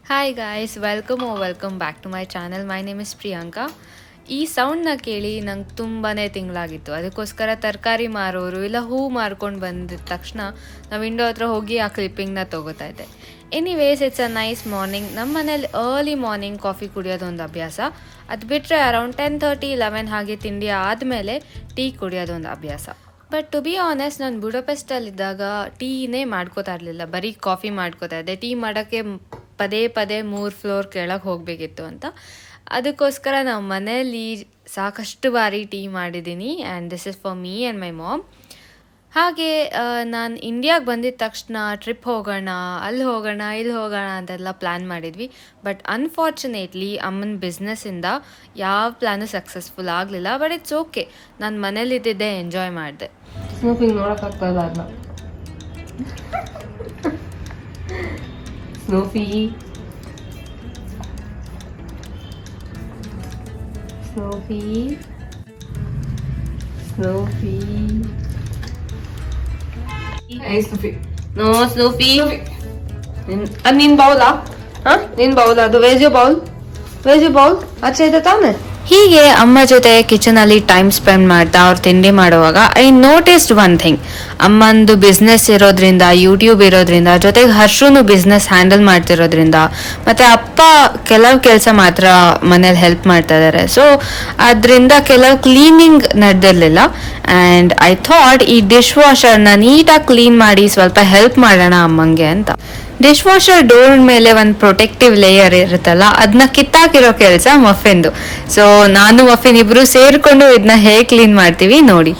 Hi guys, welcome back to my channel. My name is Priyanka. ಈ ಸೌಂಡ್ನ ಕೇಳಿ ನಂಗೆ ತುಂಬಾ ತಿಂಗಳಾಗಿತ್ತು. ಅದಕ್ಕೋಸ್ಕರ ತರಕಾರಿ ಮಾರೋರು ಇಲ್ಲ ಹೂ ಮಾರ್ಕೊಂಡು ಬಂದಿದ ತಕ್ಷಣ ನಾವು ವಿಂಡೋ ಹತ್ರ ಹೋಗಿ ಆ ಕ್ಲಿಪ್ಪಿಂಗ್ನ ತೊಗೋತಾ ಇದ್ದೆ. Anyways, it's a nice morning. ನಮ್ಮ ಮನೇಲಿ ಅರ್ಲಿ ಮಾರ್ನಿಂಗ್ ಕಾಫಿ ಕುಡಿಯೋದು ಒಂದು ಅಭ್ಯಾಸ. ಅದು ಬಿಟ್ಟರೆ ಅರೌಂಡ್ 10:30, 11 ಹಾಗೆ ತಿಂಡಿ ಆದಮೇಲೆ ಟೀ ಕುಡಿಯೋದು ಒಂದು ಅಭ್ಯಾಸ. ಬಟ್ ಟು ಬಿ ಆನೆಸ್ಟ್, ನಾನು ಬುಡಪೆಸ್ಟಲ್ಲಿದ್ದಾಗ ಟೀನೇ ಮಾಡ್ಕೋತಾ ಇರಲಿಲ್ಲ, ಬರೀ ಕಾಫಿ ಮಾಡ್ಕೋತಾ ಇದ್ದೆ. ಟೀ ಮಾಡೋಕ್ಕೆ ಪದೇ 3 ಫ್ಲೋರ್ ಕೆಳಗೆ ಹೋಗಬೇಕಿತ್ತು ಅಂತ. ಅದಕ್ಕೋಸ್ಕರ ನಾವು ಮನೆಯಲ್ಲಿ ಸಾಕಷ್ಟು ಬಾರಿ ಟೀ ಮಾಡಿದ್ದೀನಿ. And this is for me and my mom. ಹಾಗೆ ನಾನು ಇಂಡಿಯಾಗೆ ಬಂದಿದ್ದ ತಕ್ಷಣ ಟ್ರಿಪ್ ಹೋಗೋಣ, ಅಲ್ಲಿ ಹೋಗೋಣ, ಇಲ್ಲಿ ಹೋಗೋಣ ಅಂತೆಲ್ಲ ಪ್ಲ್ಯಾನ್ ಮಾಡಿದ್ವಿ. ಬಟ್ ಅನ್ಫಾರ್ಚುನೇಟ್ಲಿ ಅಮ್ಮನ ಬಿಸ್ನೆಸ್ಸಿಂದ ಯಾವ ಪ್ಲ್ಯಾನು ಸಕ್ಸಸ್ಫುಲ್ ಆಗಲಿಲ್ಲ. ಬಟ್ ಇಟ್ಸ್ ಓಕೆ, ನಾನು ಮನೇಲಿದ್ದಿದ್ದೆ ಎಂಜಾಯ್ ಮಾಡಿದೆ. ಸ್ನೂಪಿಂಗ್ ನೋಡೋಕ್ಕಾಗ್ತಾ ಇಲ್ಲ ಅದನ್ನ. ಸ್ನೂಫಿ ಸ್ನೂಫಿ ಸ್ನೂಫಿ ಸ್ನೂಫಿ ನೋ ಸ್ನೂಫಿ. ಅದು ನಿನ್ ಬೌಲಾ? ನಿನ್ ಬೌಲ್ ಅದು. ವೇಜ್ ಬೌಲ್ ಅಚ್ಚ ಇದೆ ತಾನೆ. ಹೀಗೆ ಅಮ್ಮ ಜೊತೆ ಕಿಚನಲ್ಲಿ ಟೈಮ್ ಸ್ಪೆಂಡ್ ಮಾಡ್ತಾ ಅವ್ರು ತಿಂಡಿ ಮಾಡುವಾಗ ಐ ನೋಟಿಸ್ಡ್ ಒನ್ ಥಿಂಗ್. ಅಮ್ಮಂದು ಬಿಸ್ನೆಸ್ ಇರೋದ್ರಿಂದ, ಯೂಟ್ಯೂಬ್ ಇರೋದ್ರಿಂದ, ಜೊತೆಗೆ ಹರ್ಷನು ಬಿಸ್ನೆಸ್ ಹ್ಯಾಂಡಲ್ ಮಾಡ್ತಿರೋದ್ರಿಂದ, ಮತ್ತು ಅಪ್ಪ ಕೆಲವು ಕೆಲಸ ಮಾತ್ರ ಮನೇಲಿ ಹೆಲ್ಪ್ ಮಾಡ್ತಾ ಇದ್ದಾರೆ. ಸೊ ಅದರಿಂದ ಕೆಲವು ಕ್ಲೀನಿಂಗ್ ನಡೆದಿರಲಿಲ್ಲ. ಆ್ಯಂಡ್ ಐ ಥಾಟ್ ಈ ಡಿಶ್ ವಾಷರ್ನ ನೀಟಾಗಿ ಕ್ಲೀನ್ ಮಾಡಿ ಸ್ವಲ್ಪ ಹೆಲ್ಪ್ ಮಾಡೋಣ ಅಮ್ಮಂಗೆ ಅಂತ. ಡಿಶ್ ವಾಷರ್ ಡೋರ್ ಮೇಲೆ ಒಂದು ಪ್ರೊಟೆಕ್ಟಿವ್ ಲೇಯರ್ ಇರುತ್ತಲ್ಲ, ಅದನ್ನ ಕಿತ್ತಾಕಿರೋ ಕೆಲಸ ಮಫಿನ್ದು. ಸೊ ನಾನು ಮಫಿನ್ ಇಬ್ರು ಸೇರ್ಕೊಂಡು ಇದನ್ನ ಹೇಗೆ ಕ್ಲೀನ್ ಮಾಡ್ತೀವಿ ನೋಡಿ.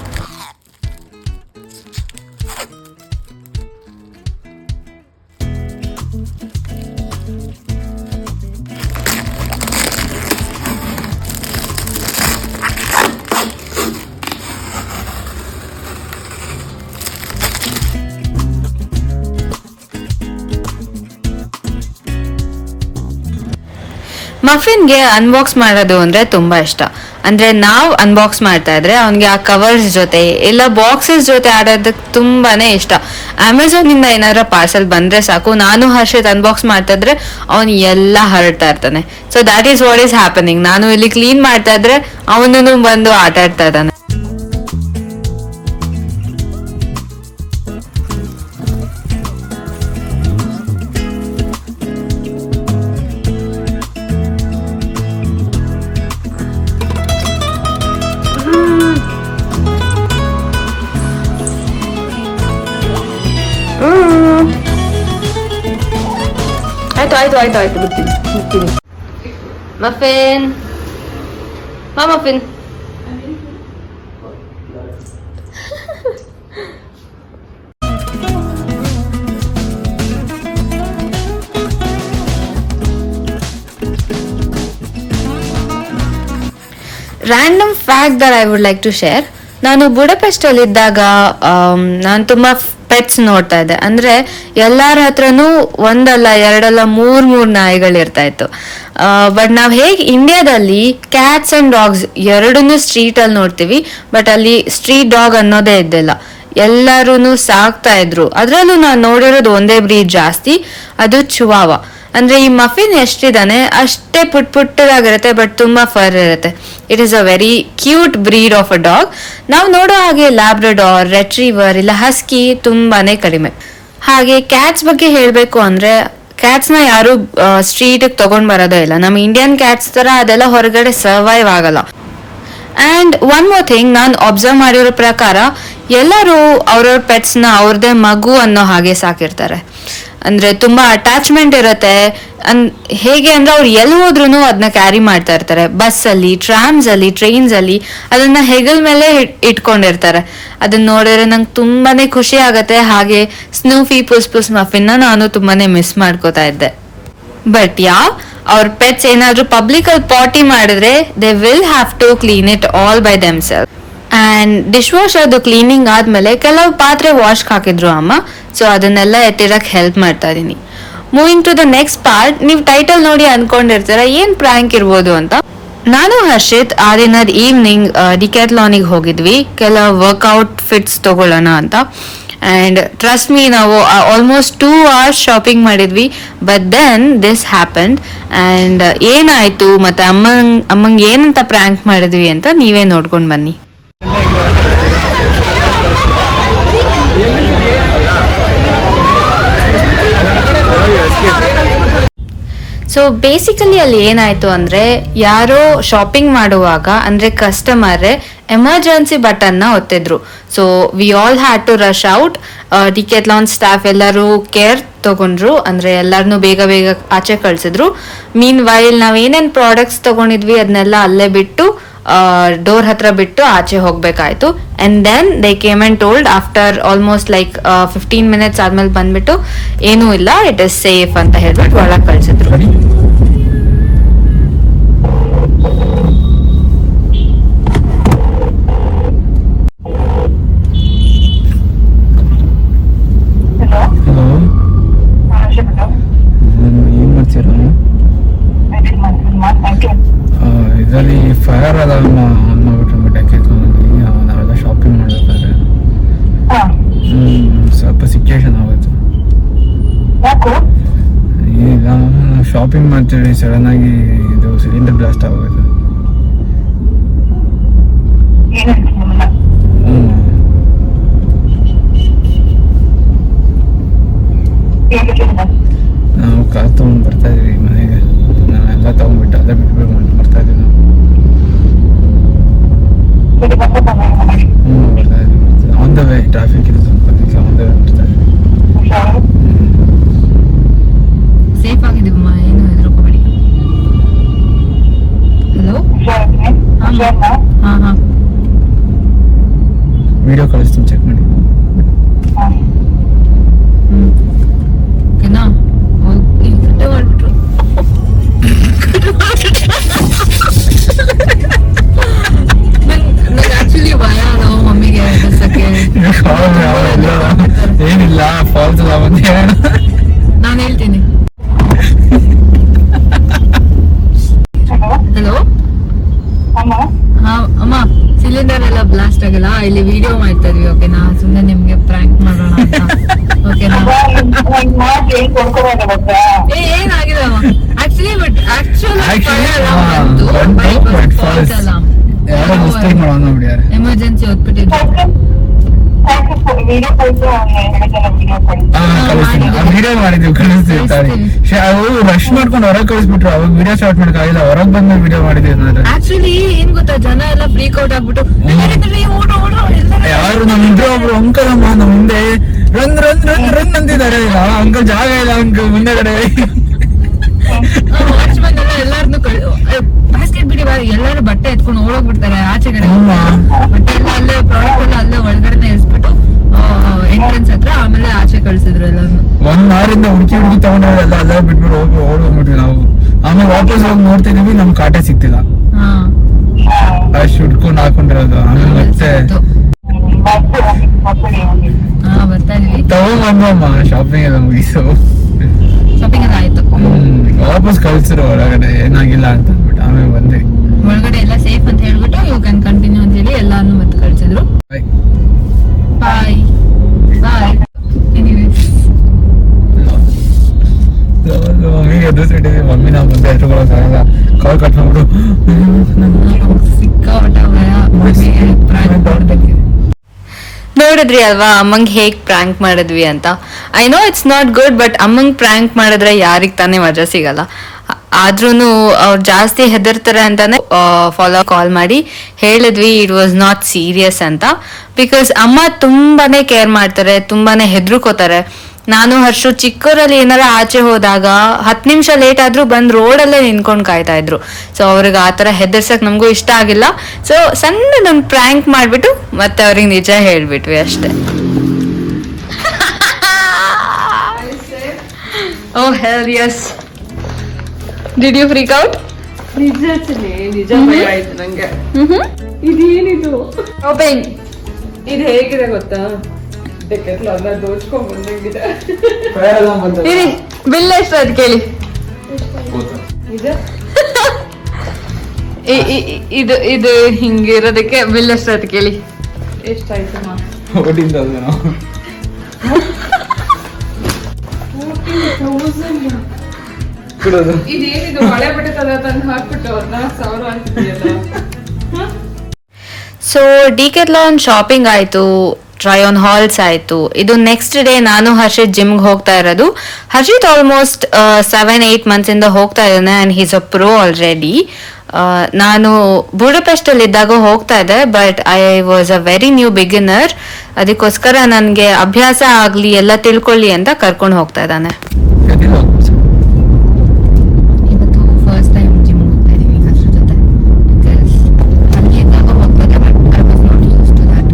ಮಫಿನ್ಗೆ ಅನ್ಬಾಕ್ಸ್ ಮಾಡೋದು ಅಂದರೆ ತುಂಬ ಇಷ್ಟ. ಅಂದರೆ ನಾವು ಅನ್ಬಾಕ್ಸ್ ಮಾಡ್ತಾ ಇದ್ರೆ ಅವನಿಗೆ ಆ ಕವರ್ಸ್ ಜೊತೆ ಇಲ್ಲ ಬಾಕ್ಸಸ್ ಜೊತೆ ಆಡೋದಕ್ಕೆ ತುಂಬಾ ಇಷ್ಟ. ಅಮೆಝಾನಿಂದ ಏನಾದ್ರು ಪಾರ್ಸಲ್ ಬಂದರೆ ಸಾಕು, ನಾನು ಹರ್ಷಿತ್ ಅನ್ಬಾಕ್ಸ್ ಮಾಡ್ತಾ ಇದ್ರೆ ಅವನು ಎಲ್ಲ ಹರಡ್ತಾ ಇರ್ತಾನೆ. So that is what is happening. ನಾನು ಇಲ್ಲಿ ಕ್ಲೀನ್ ಮಾಡ್ತಾ ಇದ್ರೆ ಅವನು ಬಂದು ಆಟ ಆಡ್ತಾ ಇದ್ದಾನೆ. ಆಯ್ತು ಬಿಡ್ತೀನಿ. Muffin Muffin random fact that I would like to share. ನಾನು ಬುಡಪೆಸ್ಟಲ್ಲಿದ್ದಾಗ ನಾನು ತುಂಬ ಪೆಟ್ಸ್ ನೋಡ್ತಾ ಇದ್ದೆ. ಅಂದರೆ ಎಲ್ಲರ ಹತ್ರನೂ ಒಂದಲ್ಲ ಎರಡಲ್ಲ ಮೂರು ನಾಯಿಗಳಿರ್ತಾ ಇತ್ತು. ಬಟ್ ನಾವು ಹೇಗೆ ಇಂಡಿಯಾದಲ್ಲಿ ಕ್ಯಾಟ್ಸ್ ಆ್ಯಂಡ್ ಡಾಗ್ಸ್ ಎರಡನ್ನೂ ಸ್ಟ್ರೀಟಲ್ಲಿ ನೋಡ್ತೀವಿ, ಬಟ್ ಅಲ್ಲಿ ಸ್ಟ್ರೀಟ್ ಡಾಗ್ ಅನ್ನೋದೇ ಇದ್ದಿಲ್ಲ. ಎಲ್ಲರೂ ಸಾಕ್ತಾ ಇದ್ರು. ಅದರಲ್ಲೂ ನಾನು ನೋಡಿರೋದು ಒಂದೇ ಬ್ರೀಡ್ ಜಾಸ್ತಿ, ಅದು ಚುವಾವ. ಅಂದರೆ ಈ ಮಫಿನ್ ಎಷ್ಟಿದ್ದಾನೆ ಅಷ್ಟೇ ಪುಟ್ಟದಾಗಿರುತ್ತೆ, ಬಟ್ ತುಂಬ ಫರ್ ಇರುತ್ತೆ. It is a very cute breed of a dog. ನಾವು ನೋಡೋ ಹಾಗೆ ಲ್ಯಾಬ್ರಡಾರ್, ರೆಟ್ರೀವರ್ ಇಲ್ಲ ಹಸ್ಕಿ ತುಂಬಾನೇ ಕಡಿಮೆ. ಹಾಗೆ ಕ್ಯಾಟ್ಸ್ ಬಗ್ಗೆ ಹೇಳಬೇಕು ಅಂದರೆ ಕ್ಯಾಟ್ಸ್ನ ಯಾರು ಸ್ಟ್ರೀಟಿಗೆ ತೊಗೊಂಡು ಬರೋದೇ ಇಲ್ಲ. ನಮ್ಮ ಇಂಡಿಯನ್ ಕ್ಯಾಟ್ಸ್ ಥರ ಅದೆಲ್ಲ ಹೊರಗಡೆ ಸರ್ವೈವ್ ಆಗಲ್ಲ. ಆ್ಯಂಡ್ ಒನ್ ಮೋರ್ ಥಿಂಗ್, ನಾನು ಅಬ್ಸರ್ವ್ ಮಾಡಿರೋ ಪ್ರಕಾರ ಎಲ್ಲರೂ ಅವ್ರವ್ರ ಪೆಟ್ಸ್ನ ಅವ್ರದ್ದೇ ಮಗು ಅನ್ನೋ ಹಾಗೆ ಸಾಕಿರ್ತಾರೆ. ಅಂದರೆ ತುಂಬ ಅಟ್ಯಾಚ್ಮೆಂಟ್ ಇರುತ್ತೆ. ಹೇಗೆ ಅಂದರೆ ಅವ್ರು ಎಲ್ಲಿ ಹೋದ್ರೂ ಅದನ್ನ ಕ್ಯಾರಿ ಮಾಡ್ತಾ ಇರ್ತಾರೆ. ಬಸ್ಸಲ್ಲಿ, ಟ್ರಾಮ್ಸಲ್ಲಿ, ಟ್ರೈನ್ಸಲ್ಲಿ ಅದನ್ನು ಹೆಗಲ ಮೇಲೆ ಇಟ್ಕೊಂಡಿರ್ತಾರೆ. ಅದನ್ನ ನೋಡಿದ್ರೆ ನಂಗೆ ತುಂಬಾ ಖುಷಿ ಆಗುತ್ತೆ. ಹಾಗೆ ಸ್ನೂಫಿ ಪುಸ್ ಮಫಿನ್ನ ನಾನು ತುಂಬಾ ಮಿಸ್ ಮಾಡ್ಕೋತಾ ಇದ್ದೆ. ಬಟ್ ಅವ್ರ ಪೆಟ್ಸ್ ಏನಾದರೂ ಪಬ್ಲಿಕಲ್ಲಿ ಪಾಟಿ ಮಾಡಿದ್ರೆ they will have to clean it all by themselves. And dish ವಾಷರ್ದು ಕ್ಲೀನಿಂಗ್ ಆದಮೇಲೆ ಕೆಲವು ಪಾತ್ರೆ ವಾಶ್ಗೆ ಹಾಕಿದ್ರು ಅಮ್ಮ. ಸೊ ಅದನ್ನೆಲ್ಲ ಎತ್ತಿಡಕ್ಕೆ ಹೆಲ್ಪ್ ಮಾಡ್ತಾ ಇದ್ದೀನಿ. Moving to the next part. ನೀವು ಟೈಟಲ್ ನೋಡಿ ಅನ್ಕೊಂಡಿರ್ತೀರ ಏನು ಪ್ರ್ಯಾಂಕ್ ಇರ್ಬೋದು ಅಂತ. ನಾನು ಹರ್ಷಿತ್ ಆ ದಿನದ ಈವ್ನಿಂಗ್ ಡಿಕ್ಯಾಥ್ಲಾನಿಗೆ ಹೋಗಿದ್ವಿ ಕೆಲವು ವರ್ಕೌಟ್ ಫಿಟ್ಸ್ ತಗೊಳ್ಳೋಣ ಅಂತ. ಆ್ಯಂಡ್ ಟ್ರಸ್ಟ್ ಮೀ ನಾವು ಆಲ್ಮೋಸ್ಟ್ 2 hours ಶಾಪಿಂಗ್ ಮಾಡಿದ್ವಿ. But then this happened. And ಏನಾಯಿತು ಮತ್ತು ಅಮ್ಮಂಗೆ ಏನಂತ ಪ್ರ್ಯಾಂಕ್ ಮಾಡಿದ್ವಿ ಅಂತ ನೀವೇ ನೋಡ್ಕೊಂಡು ಬನ್ನಿ. ಸೊ ಬೇಸಿಕಲಿ ಅಲ್ಲಿ ಏನಾಯ್ತು ಅಂದ್ರೆ ಯಾರೋ ಶಾಪಿಂಗ್ ಮಾಡುವಾಗ ಅಂದ್ರೆ ಕಸ್ಟಮರೇ ಎಮರ್ಜೆನ್ಸಿ ಬಟನ್ನ ಒತ್ತಿದ್ರು. So we all had to rush out. Decathlon staff ಎಲ್ಲರೂ ಕೇರ್ ತಗೊಂಡ್ರು, ಅಂದ್ರೆ ಎಲ್ಲಾರನ್ನೂ ಬೇಗ ಬೇಗ ಆಚೆ ಕಳ್ಸಿದ್ರು. ಮೀನ್ ವೈಲ್ ನಾವ್ ಏನೇನ್ ಪ್ರಾಡಕ್ಟ್ಸ್ ತಗೊಂಡಿದ್ವಿ ಅದನ್ನೆಲ್ಲ ಅಲ್ಲೇ ಬಿಟ್ಟು ಡೋರ್ ಹತ್ರ ಬಿಟ್ಟು ಆಚೆ ಹೋಗ್ಬೇಕಾಯ್ತು. And then they came and told after almost like 15 minutes ಆದ್ಮೇಲೆ ಬಂದ್ಬಿಟ್ಟು ಏನೂ ಇಲ್ಲ, ಇಟ್ ಇಸ್ ಸೇಫ್ ಅಂತ ಹೇಳ್ಬಿಟ್ಟು ಒಳಗೆ ಕಳ್ಸಿದ್ರು. ಇದರಲ್ಲಿ ಫೈರ್ ಅಲಾರ್ಮ್ ಆನ್ ಮಾಡ್ಬಿಟ್ಟು ನಾವೆಲ್ಲ ಶಾಪಿಂಗ್ ಮಾಡ್ಬೇಕಾದ್ರೆ ಸ್ವಲ್ಪ ಸಿಚುಯೇಷನ್ ಆಗುತ್ತೆ. ಈಗ ಶಾಪಿಂಗ್ ಮಾಡ್ತೀವಿ, ಸಡನ್ ಆಗಿ ಇದು ಸಿಲಿಂಡರ್ ಬ್ಲಾಸ್ಟ್ ಆಗೋಗುತ್ತೆ. ನಾವು ಕಾರ್ ತಗೊಂಡು ಬರ್ತಾ ಇದೀವಿ ಮನೆಗೆ. ನಾವೆಲ್ಲ ತಗೊಂಡ್ಬಿಟ್ಟು ಅಲ್ಲೇ ಬಿಟ್ಬಿಟ್ಟು ಬರ್ತಾ ಇದೀವಿ ನಾವು. ಬರ್ತಾ ಇದೀವಿ. ಆನ್ ದ ವೇ ಟ್ರಾಫಿಕ್ ಇದೆ ಸ್ವಲ್ಪ, ಆನ್ ದ ವೇ ಬರ್ತಾ ಇದೀವಿ. ಸೇಫ್ ಆಗಿದ್ದೀವಮ್ಮ, ಏನು ಹೆದರ್ಕೋಬೇಡಿ. ಹಲೋ, ಹಾಂ ವಿಡಿಯೋ ಕಳಿಸ್ತೀನಿ, ಚೆಕ್ ಮಾಡಿ. ಓಕೆನಾ? ಹೊರಟ್ಬಿಟ್ರು. ನಂಗೆ ಆಕ್ಚುಲಿ ಭಯ ನಾವು ಮಮ್ಮಿಗೆ ಏನಿಲ್ಲ, ಫಾಲ್ಸ್ ಎಲ್ಲ ಬಂದು ನಾನು ಹೇಳ್ತೀನಿ. ಹಲೋ, ಹಾ ಅಮ್ಮ, ಸಿಲಿಂಡರ್ ಎಲ್ಲ ಬ್ಲಾಸ್ಟ್ ಆಗಿಲ್ಲ, ಇಲ್ಲಿ ವಿಡಿಯೋ ಮಾಡ್ತಾ ಇದೀವಿ. ಓಕೆನಾ? ಸುಮ್ಮನೆ ನಿಮ್ಗೆ ಪ್ರ್ಯಾಂಕ್ ಮಾಡೋಣ ಅಂತ. ಓಕೆನಾ? ಏನಾಗಿದೆ ಅಮ್ಮ? ಆಕ್ಚುಲಿ ಬಟ್ ಎಮರ್ಜೆನ್ಸಿ ಹೊತ್ಬಿಟ್ಟಿದ್ವಿ. ವಿಡಿಯೋ ಮಾಡಿದ್ವಿ, ಕಳಿಸ್ತೀವಿ. ಅವ್ರು ರಶ್ ಮಾಡ್ಕೊಂಡು ಹೊರಗೆ ಕಳಿಸ್ಬಿಟ್ರು. ಅವಾಗ ವಿಡಿಯೋ ಸ್ಟಾರ್ಟ್ ಮಾಡಕ್ಕಾಗಿಲ್ಲ, ಹೊರಗೆ ಬಂದ್ಮೇಲೆ ವಿಡಿಯೋ ಮಾಡಿದ್ವಿ. ಆಕ್ಚುಲಿ ಏನ್ ಗೊತ್ತಾ, ಜನ ಎಲ್ಲ ಫ್ರೀಕ್ ಔಟ್ ಆಗ್ಬಿಟ್ಟು ಯಾರು ನಮ್ ಇದ್ರು ಒಬ್ರು ಅಂಕಲ್ ಅಮ್ಮ ನಮ್ ಮುಂದೆ ರನ್ ರನ್ ರನ್ ರನ್ ಅಂತಿದ್ದಾರೆ. ಅಂಕಲ್ ಜಾಗ ಇಲ್ಲ ಅಂಕಲ್ ಮುಂದೆಗಡೆ. ವಾಚ್ಮನ್ ಎಲ್ಲ ಎಲ್ಲಾರನ್ನು ಬಾಸ್ಕೆಟ್ ಬಿಡಿ, ಎಲ್ಲಾರು ಬಟ್ಟೆ ಎತ್ಕೊಂಡು ಓಡೋಗ್ಬಿಡ್ತಾರೆ ಆಚೆಗಡೆ. ಬಟ್ಟೆ ಎಲ್ಲ ಅಲ್ಲೇ, ಪ್ರಾಡಕ್ಟ್ ಎಲ್ಲ ಅಲ್ಲೇ ಒಳಗಡೆ ಎಸ್ಬಿಟ್ಟು ಎಂಟ್ರೆನ್ಸ್ ಹತ್ರ, ಆಮೇಲೆ ಆಚೆ ಕಳ್ಸಿದ್ರು ಎಲ್ಲಾರು. 1 hour ಹುಡುಕಿ ತಗೊಂಡವ್ರೆಲ್ಲ ಅಲ್ಲೇ ಬಿಟ್ಬಿಟ್ಟು ಓಡೋಗ್ಬಿಟ್ವಿ ನಾವು. ಆಮೇಲೆ ವಾಪಸ್ ಹೋಗಿ ನೋಡ್ತಿದೀವಿ, ನಮ್ ಕಾಟೆ ಸಿಕ್ತಿಲ್ಲ. ಅಷ್ಟು ಹುಡ್ಕೊಂಡು ಹಾಕೊಂಡಿರೋದು. ಆಮೇಲೆ ಮತ್ತೆ ಬರ್ತಾ ಇದೀವಿ, ತಗೊಂಡ್ಬಂದಮ್ಮ. ಶಾಪಿಂಗ್ ಎಲ್ಲ ಮುಗಿಸು, ಶಾಪಿಂಗ್ ಎಲ್ಲ ಆಯ್ತು. ವಾಪಸ್ ಕಳ್ಸಿರು ಹೊರಗಡೆ, ಏನಾಗಿಲ್ಲ ಅಂತ ಅಂದ್ಬಿಟ್ಟು. ಆಮೇಲೆ ಬಂದ್ವಿ, ಒಳಗಡೆ ಎಲ್ಲ ಸೇಫ್ ಅಂತ ಹೇಳ್ಬಿಟ್ಟು ಯು ಕ್ಯಾನ್ ಕಂಟಿನ್ಯೂ ಅಂತ ಹೇಳಿ ಎಲ್ಲಾನು ಮತ್ತೆ ಕಳ್ಸಿದ್ರು. ಬಾಯ್ ಬಾಯ್. ಮಮ್ಮಿಗೆ ಎದುರಿಸಿಟ್ಟಿದ್ವಿ. ಮಮ್ಮಿ ನಾವು ಮುಂದೆ ಎದುರುಗೊಳಕ್ಕಾಗಲ್ಲ, ಕಾಲ್ ಕಟ್ ಮಾಡ್ಬಿಟ್ಟು ಸಿಕ್ಕಾಪಟ್ಟೆ ಭಯ. ನೋಡಿದ್ರಿ ಅಲ್ವಾ ಅಮ್ಮಂಗ್ ಹೇಗ್ ಪ್ರ್ಯಾಂಕ್ ಮಾಡಿದ್ವಿ ಅಂತ. I know it's not good, but ಅಮ್ಮಂಗ್ ಪ್ರ್ಯಾಂಕ್ ಮಾಡಿದ್ರೆ ಯಾರಿಗ್ ತಾನೇ ಮಜಾ ಸಿಗಲ್ಲ. ಆದ್ರೂನು ಅವ್ರು ಜಾಸ್ತಿ ಹೆದರ್ತಾರೆ ಅಂತಾನೆ ಫಾಲೋ ಕಾಲ್ ಮಾಡಿ ಹೇಳಿದ್ವಿ ಇಟ್ ವಾಸ್ ನಾಟ್ ಸೀರಿಯಸ್ ಅಂತ. ಬಿಕಾಸ್ ಅಮ್ಮ ತುಂಬಾನೇ ಕೇರ್ ಮಾಡ್ತಾರೆ, ತುಂಬಾನೇ ಹೆದರ್ಕೋತಾರೆ. ನಾನು ಹರ್ಷು ಚಿಕ್ಕವರಲ್ಲಿ ಏನಾರ ಆಚೆ ಹೋದಾಗ 10 ನಿಮಿಷ ಲೇಟ್ ಆದ್ರೂ ಬಂದ್ ರೋಡಲ್ಲೇ ನಿನ್ಕೊಂಡು ಕಾಯ್ತಾ ಇದ್ರು. ಸೊ ಅವ್ರಿಗೆ ಆತರ ಹೆದರ್ಸಕ್ ನಮಗೂ ಇಷ್ಟ ಆಗಿಲ್ಲ. ಸೊ ಸಣ್ಣ ಪ್ರ್ಯಾಂಕ್ ಮಾಡ್ಬಿಟ್ಟು ಮತ್ತೆ ಅವ್ರಿಗೆ ನಿಜ ಹೇಳ್ಬಿಟ್ವಿ ಅಷ್ಟೇ. Oh hell yes. Did you freak out? ನಿಜ ಭಯ ಆಯ್ತು ನಂಗೆ. ಇದೇನಿದು ಓಪನ್. ಇದು ಹೇಗಿದೆ ಗೊತ್ತಾ, ದೋಚ್ಕೊಂಡ್ ಬಂದಂಗಿದೆ. ಬಿಲ್ ಎಷ್ಟು ಅದ್ ಕೇಳಿ. ಇದು ಇದು ಹಿಂಗಿರೋದಕ್ಕೆ ಬಿಲ್ ಎಷ್ಟು ಅದ್ ಕೇಳಿ. ಎಷ್ಟಾಯ್ತಮ್ಮ? ಕೊಡೋದು ಇದೇನಿದು ಹಳೆ ಬಟ್ಟೆ ತಂದು ಹಾಕ್ಬಿಟ್ಟು 4,000 ಅಂತಿದೆಯಲ್ಲ. ಸೊ ಡಿಕೆಥ್ಲಾನ್ ಶಾಪಿಂಗ್ ಆಯ್ತು, ಟ್ರೈ ಆನ್ ಹಾಲ್ಸ್ ಆಯ್ತು. ಇದು ನೆಕ್ಸ್ಟ್ ಡೇ ನಾನು ಹರ್ಷಿತ್ ಜಿಮ್ಗೆ ಹೋಗ್ತಾ ಇರೋದು. ಹರ್ಷಿತ್ ಆಲ್ಮೋಸ್ಟ್ 7-8 months ಇಂದ ಹೋಗ್ತಾ ಇದ್ದಾನೆ and he's a pro already. ನಾನು ಬುಡಪೆಸ್ಟ್ ಅಲ್ಲಿ ಇದ್ದಾಗ ಹೋಗ್ತಾ ಇದ್ದೆ, but I was a very new beginner. ಅದಕ್ಕೋಸ್ಕರ ನನಗೆ ಅಭ್ಯಾಸ ಆಗ್ಲಿ ಎಲ್ಲ ತಿಳ್ಕೊಳ್ಳಿ ಅಂತ ಕರ್ಕೊಂಡು ಹೋಗ್ತಾ ಇದ್ದಾನೆ. ಇವತ್ತು ಫಸ್ಟ್ ಟೈಮ್ ಜಿಮ್ ಹೋಗ್ತಾ ಇದೀವಿ ಹರ್ಷ ಜೊತೆ. ಅಲ್ಲಿ ಇದ್ದಾಗ ಹೋಗ್ತದೆ, but I was not use to that.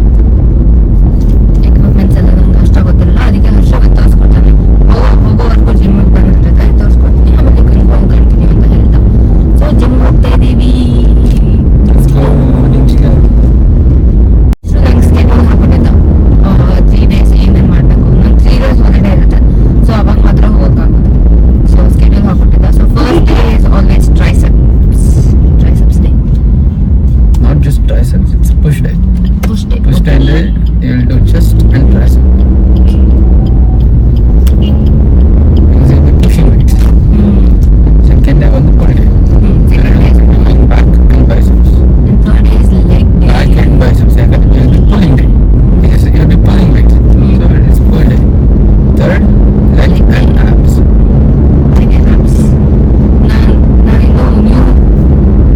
Equipments ಎಲ್ಲ ನಮ್ಗೆ ಅಷ್ಟ ಗೊತ್ತಿಲ್ಲ, ಅದಕ್ಕೆ ಹರ್ಷ ತೋರಿಸ್ಕೊಡ್ತಾನೆ. ಹೋಗೋವರೆಗೂ ಜಿಮ್ಗೆ ಬಂದಿರ್ತದೆ, ತೋರಿಸ್ಕೊಡ್ತೀನಿ, ಆಮೇಲೆ ಕಂಟಿನ್ಯೂ ಅಂತ ಹೇಳ್ತಾ. ಸೊ ಜಿಮ್ ಹೋಗ್ತಾ ಇದೀವಿ. ಸೊ ನಂಗೆ ಸ್ಕೆಡ್ಯೂಲ್ ಹಾಕೊಂಡಿದ್ದ 3 days ಏನೇನು ಮಾಡಬೇಕು. ನಂಗೆ 3 days ಹಾಲಿಡೇ ಇರುತ್ತೆ, ಸೊ ಅವಾಗ ಮಾತ್ರ ಹೋಗೋಕ್ಕಾಗೋದು. ಸೊ ಸ್ಕೆಡ್ಯೂಲ್ ಹಾಕೊಂಡಿದ್ದ. So first day is always triceps day. Not just triceps, it's push day. Push day. Push day ಅಂದ್ರೆ you will do chest and tricep. Pushing weights. Second day ಒಂದು pull day. Back and biceps. Third day is leg day. Back and biceps, you will be pulling day. Yes, you will be pulling weight. So it is pull day. Third, leg and abs. Again, abs. ನಾನು new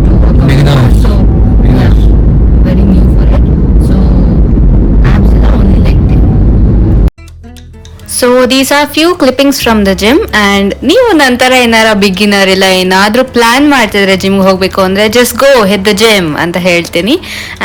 to workout. Beginner. So Beginner. yeah, very new for it. So abs is only leg day. So these are few clippings from the gym. And ನೀವು ನಂತರ ಏನಾರ beginner ಇಲ್ಲ ಏನಾದರೂ plan ಮಾಡ್ತಿದ್ರೆ ಜಿಮ್ಗೆ ಹೋಗಬೇಕು ಅಂದರೆ just go hit the gym ಅಂತ ಹೇಳ್ತೀನಿ.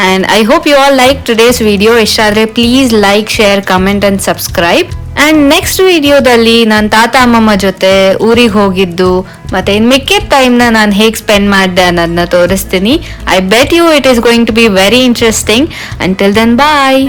And I hope you all like today's video. ಇಷ್ಟ ಆದರೆ please like, share, comment and subscribe. And next ವಿಡಿಯೋದಲ್ಲಿ ನಾನು ತಾತ ಅಮ್ಮಮ್ಮ ಜೊತೆ ಊರಿಗೆ ಹೋಗಿದ್ದು ಮತ್ತು ಇನ್ನು ಮಿಕ್ಕಿದ ಟೈಮ್ನ ನಾನು ಹೇಗೆ ಸ್ಪೆಂಡ್ ಮಾಡಿದೆ ಅನ್ನೋದನ್ನ ತೋರಿಸ್ತೀನಿ. I bet you it is going to be very interesting. Until then bye.